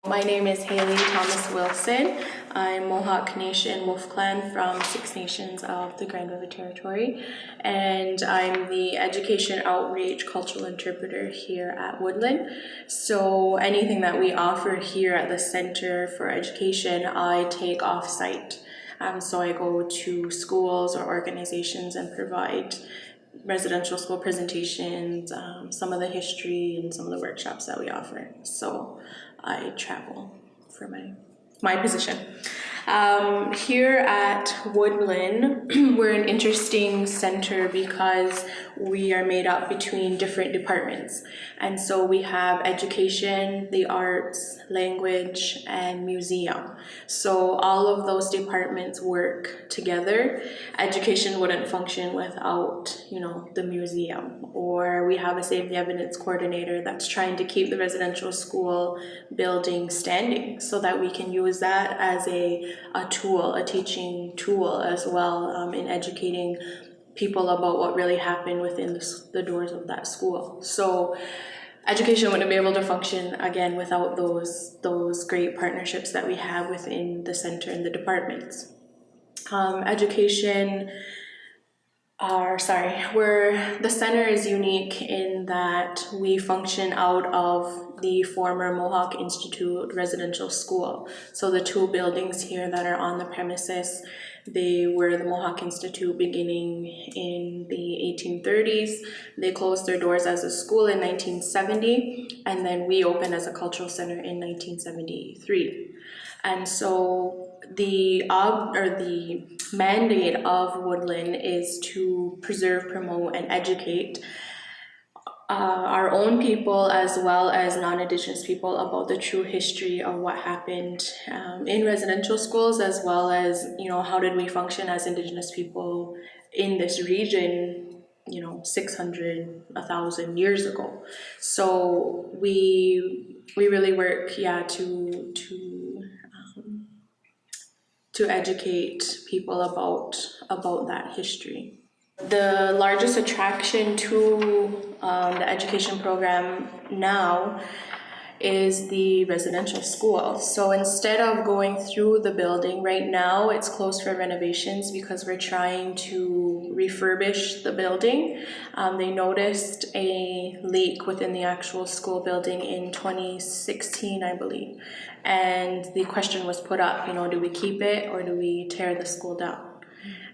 My name is Hailey Thomas Wilson. I'm Mohawk Nation Wolf Clan from Six Nations of the Grand River Territory, and I'm the Education Outreach Cultural Interpreter here at Woodland. So anything that we offer here at the Center for Education, I take off-site. So I go to schools or organizations and provide residential school presentations, some of the history and some of the workshops that we offer. So I travel for my position. Here at Woodland, we're an interesting center because we are made up between different departments. And so we have education, the arts, language, and museum. So all of those departments work together. Education wouldn't function without, the museum. Or we have a Save the Evidence coordinator that's trying to keep the residential school building standing so that we can use that as a tool, a teaching tool as well, in educating people about what really happened within the doors of that school. So education wouldn't be able to function again without those great partnerships that we have within the center and the departments. The center is unique in that we function out of the former Mohawk Institute residential school. So the two buildings here that are on the premises, they were the Mohawk Institute beginning in the 1830s. They closed their doors as a school in 1970, and then we opened as a cultural center in 1973. And so the mandate of Woodland is to preserve, promote, and educate our own people as well as non-Indigenous people about the true history of what happened in residential schools, as well as, how did we function as Indigenous people in this region, 600, 1,000 years ago. So we really work, to educate people about that history. The largest attraction to the education program now is the residential school. So instead of going through the building, right now it's closed for renovations because we're trying to refurbish the building. They noticed a leak within the actual school building in 2016, I believe. And the question was put up, do we keep it or do we tear the school down?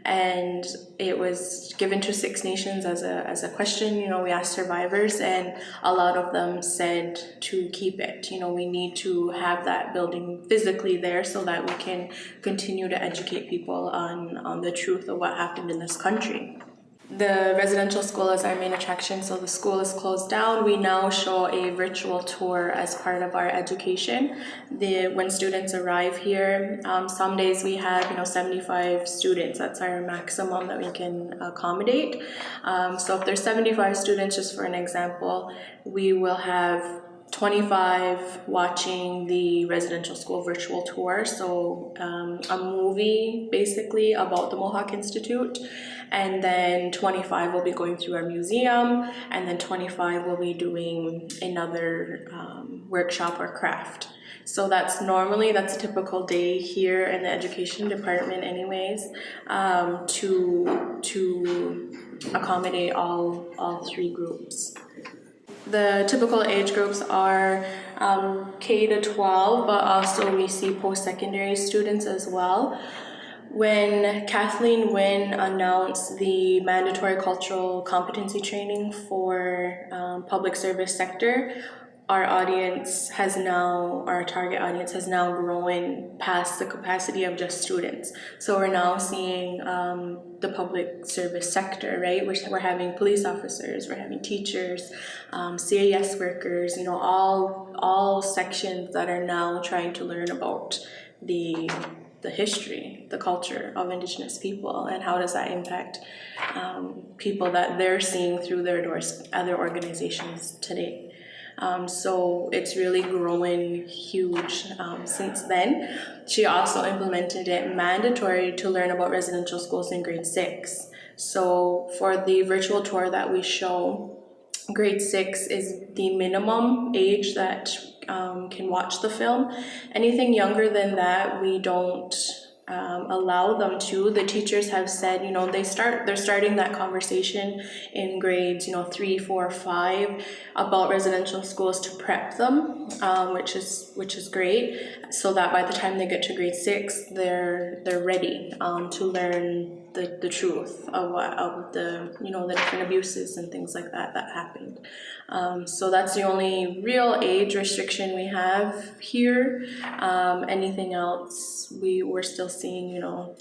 And it was given to Six Nations as a question. We asked survivors, and a lot of them said to keep it. We need to have that building physically there so that we can continue to educate people on the truth of what happened in this country. The residential school is our main attraction, so the school is closed down. We now show a virtual tour as part of our education. When students arrive here, some days we have 75 students. That's our maximum that we can accommodate. So if there's 75 students, just for an example, we will have 25 watching the residential school virtual tour, so a movie basically about the Mohawk Institute, and then 25 will be going through our museum, and then 25 will be doing another workshop or craft. So that's a typical day here in the education department anyways, to accommodate all three groups. The typical age groups are K to 12, but also we see post-secondary students as well. When Kathleen Wynne announced the mandatory cultural competency training for public service sector, our target audience has now grown past the capacity of just students. So we're now seeing the public service sector, right? We're having police officers, we're having teachers, CAS workers, all sections that are now trying to learn about the history, the culture of Indigenous people, and how does that impact people that they're seeing through their doors, other organizations today. So it's really growing huge since then. She also implemented it mandatory to learn about residential schools in grade 6. So for the virtual tour that we show, grade 6 is the minimum age that can watch the film. Anything younger than that, we don't allow them to. The teachers have said, they're starting that conversation in grades, 3, 4, 5 about residential schools to prep them, which is great, so that by the time they get to grade 6, they're ready to learn the truth of the different abuses and things like that happened. So that's the only real age restriction we have here. Anything else, we're still seeing,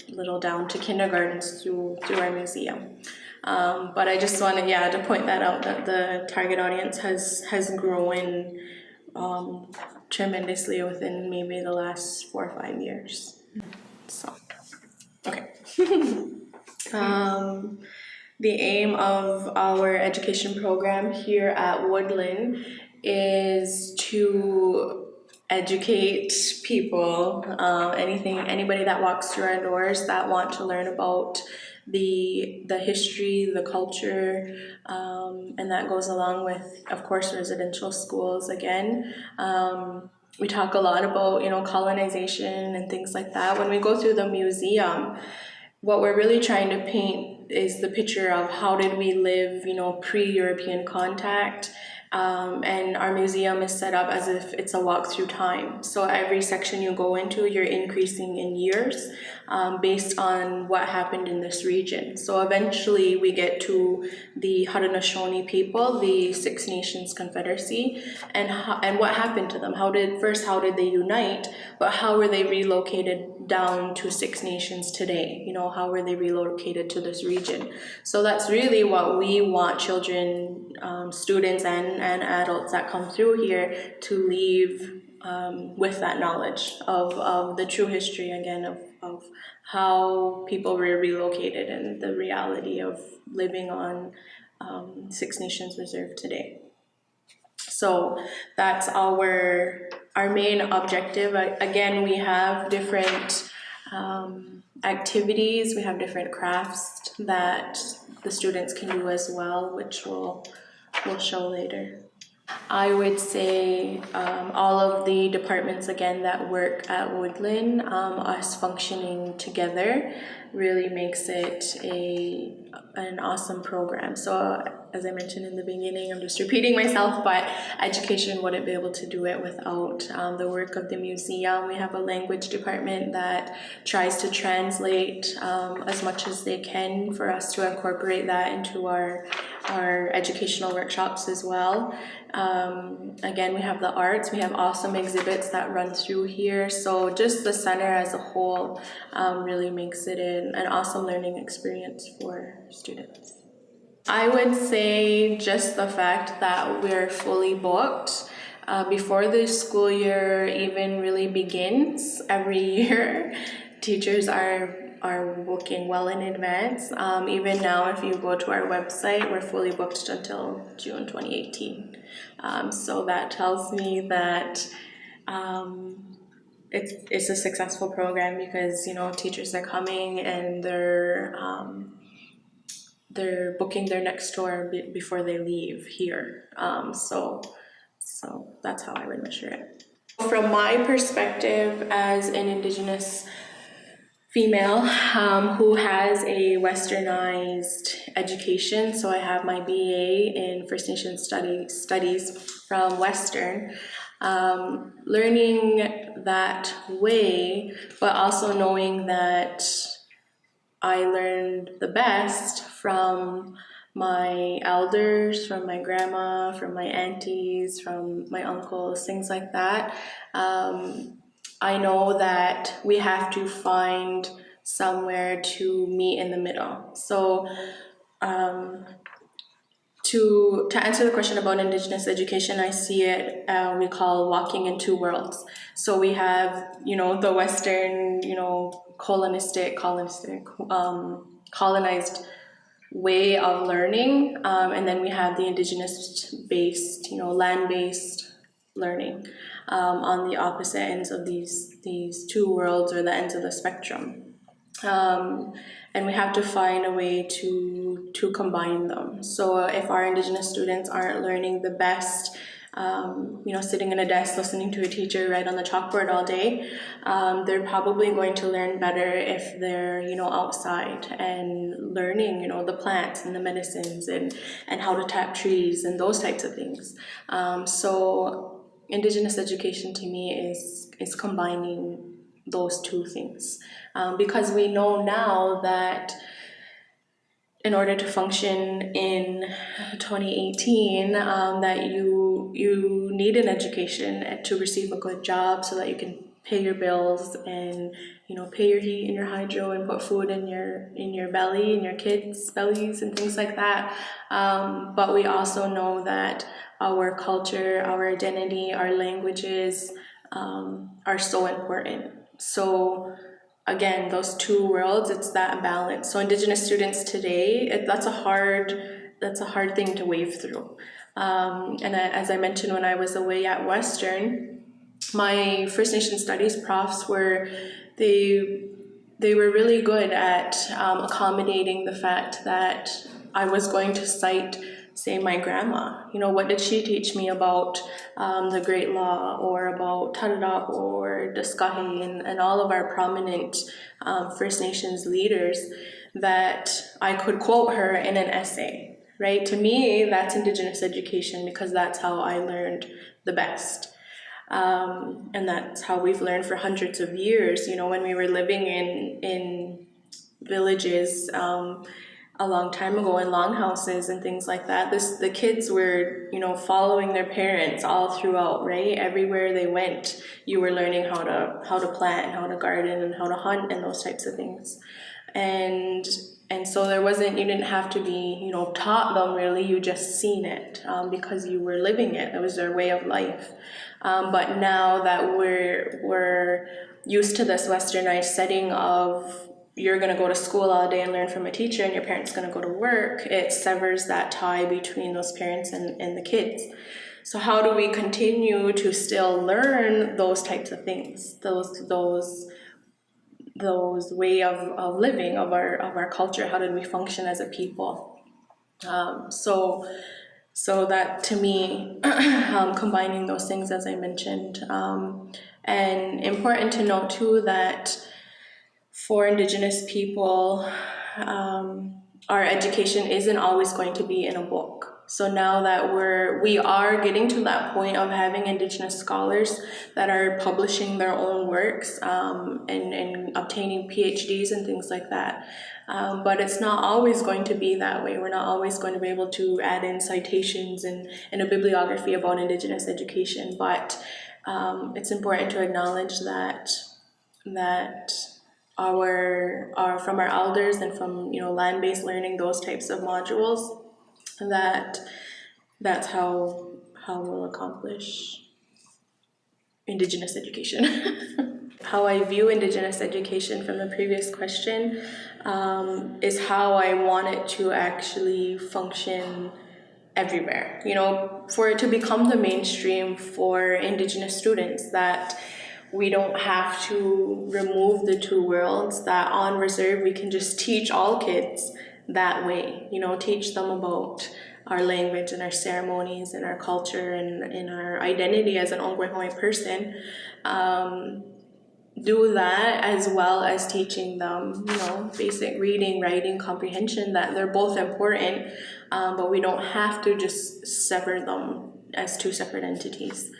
little down to kindergartens through our museum. But I just wanted, to point that out, that the target audience has grown tremendously within maybe the last 4 or 5 years. So, okay. The aim of our education program here at Woodland is to educate people, anybody that walks through our doors that want to learn about the history, the culture, and that goes along with, of course, residential schools again. We talk a lot about, colonization and things like that. When we go through the museum, what we're really trying to paint is the picture of how did we live, pre-European contact. And our museum is set up as if it's a walk through time. So every section you go into, you're increasing in years based on what happened in this region. So eventually we get to the Haudenosaunee people, the Six Nations Confederacy, and what happened to them. How did they unite, but how were they relocated down to Six Nations today? How were they relocated to this region? So that's really what we want children, students, and adults that come through here to leave with that knowledge of the true history, again, of how people were relocated and the reality of living on Six Nations Reserve today. So that's our main objective. Again, we have different activities, we have different crafts that the students can do as well, which we'll show later. I would say all of the departments, again, that work at Woodland, us functioning together really makes it an awesome program. So as I mentioned in the beginning, I'm just repeating myself, but education wouldn't be able to do it without the work of the museum. We have a language department that tries to translate as much as they can for us to incorporate that into our educational workshops as well. Again, we have the arts, we have awesome exhibits that run through here. So just the center as a whole really makes it an awesome learning experience for students. I would say just the fact that we're fully booked before the school year even really begins every year. Teachers are booking well in advance. Even now, if you go to our website, we're fully booked until June 2018. So that tells me that it's a successful program because teachers are coming and they're booking their next tour before they leave here. So that's how I would measure it. From my perspective as an Indigenous female who has a westernized education, so I have my BA in First Nation Studies from Western, learning that way, but also knowing that I learned the best from my elders, from my grandma, from my aunties, from my uncles, things like that. I know that we have to find somewhere to meet in the middle. So to answer the question about Indigenous education, I see it we call walking in two worlds. So we have the Western colonized way of learning, and then we have the Indigenous based land-based learning on the opposite ends of these two worlds, or the ends of the spectrum, and we have to find a way to combine them. So if our Indigenous students aren't learning the best sitting in a desk listening to a teacher write on the chalkboard all day. They're probably going to learn better if they're, outside and learning, the plants and the medicines and how to tap trees and those types of things. So Indigenous education to me is combining those two things, because we know now that in order to function in 2018, that you need an education to receive a good job so that you can pay your bills and pay your heat and your hydro and put food in your belly, in your kids' bellies and things like that. But we also know that our culture, our identity, our languages are so important. So again, those two worlds, it's that balance. So Indigenous students today, that's a hard thing to wave through. As I mentioned, when I was away at Western, my First Nation Studies profs they were really good at accommodating the fact that I was going to cite, say, my grandma. What did she teach me about the Great Law, or about Tadadap or Daskahi and all of our prominent First Nations leaders, that I could quote her in an essay, right? To me, that's Indigenous education, because that's how I learned the best. And that's how we've learned for hundreds of years. When we were living in villages a long time ago, in longhouses and things like that, the kids were, following their parents all throughout, right? Everywhere they went, you were learning how to plant and how to garden and how to hunt and those types of things. And so you didn't have to be, taught them really, you just seen it because you were living it. It was their way of life. But now that we're used to this westernized setting of you're going to go to school all day and learn from a teacher and your parents going to go to work, it severs that tie between those parents and the kids. So how do we continue to still learn those types of things, those way of living of our culture? How did we function as a people? So that, to me, combining those things, as I mentioned, and important to note too that for Indigenous people, our education isn't always going to be in a book. So now that we are getting to that point of having Indigenous scholars that are publishing their own works and obtaining PhDs and things like that. But it's not always going to be that way. We're not always going to be able to add in citations and a bibliography about Indigenous education. But it's important to acknowledge that from our elders and from land-based learning, those types of modules, that's how we'll accomplish Indigenous education. How I view Indigenous education from the previous question is how I want it to actually function everywhere. For it to become the mainstream for Indigenous students, that we don't have to remove the two worlds, that on reserve we can just teach all kids that way, teach them about our language and our ceremonies and our culture and our identity as an Ongwehoi person. Do that as well as teaching them, basic reading, writing, comprehension, that they're both important, but we don't have to just sever them as two separate entities.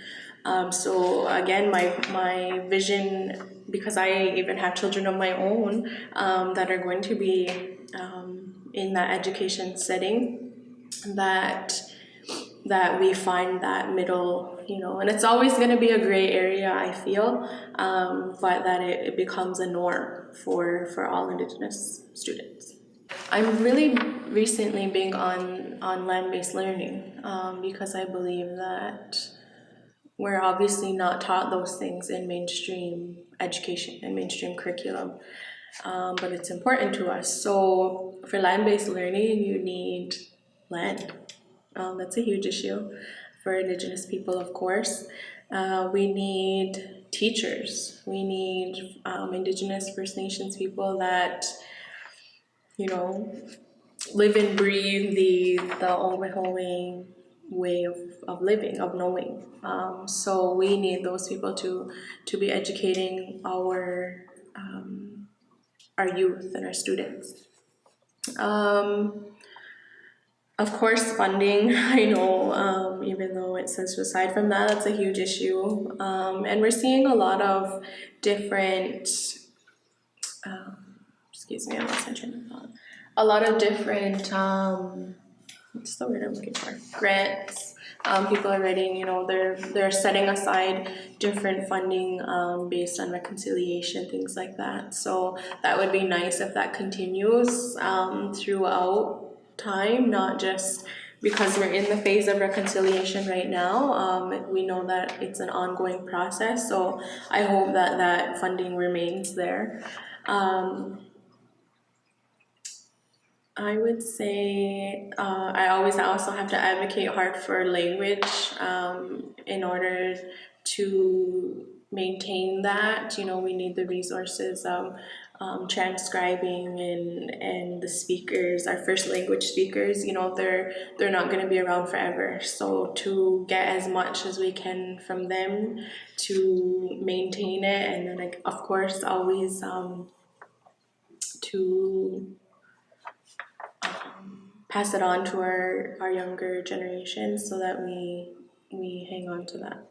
So again, my vision, because I even have children of my own that are going to be in that education setting, that we find that middle, and it's always going to be a gray area, I feel, but that it becomes a norm for all Indigenous students. I'm really recently big on land-based learning because I believe that we're obviously not taught those things in mainstream education and mainstream curriculum, but it's important to us. So for land-based learning, you need land. That's a huge issue for Indigenous people, of course. We need teachers. We need Indigenous First Nations people that, live and breathe the Ongwehowing, way of living, of knowing. So we need those people to be educating our youth and our students. Of course, funding, I know, even though it says aside from that, that's a huge issue. And we're seeing a lot of different, excuse me, I lost my train of thought. A lot of different, what's the word I'm looking for? Grants. People are writing, they're setting aside different funding based on reconciliation, things like that. So that would be nice if that continues throughout time, not just because we're in the phase of reconciliation right now. We know that it's an ongoing process, so I hope that that funding remains there. I would say I always also have to advocate hard for language in order to maintain that. We need the resources of transcribing and the speakers, our first language speakers. They're not going to be around forever. So to get as much as we can from them to maintain it, and then of course always to pass it on to our younger generations so that we hang on to that.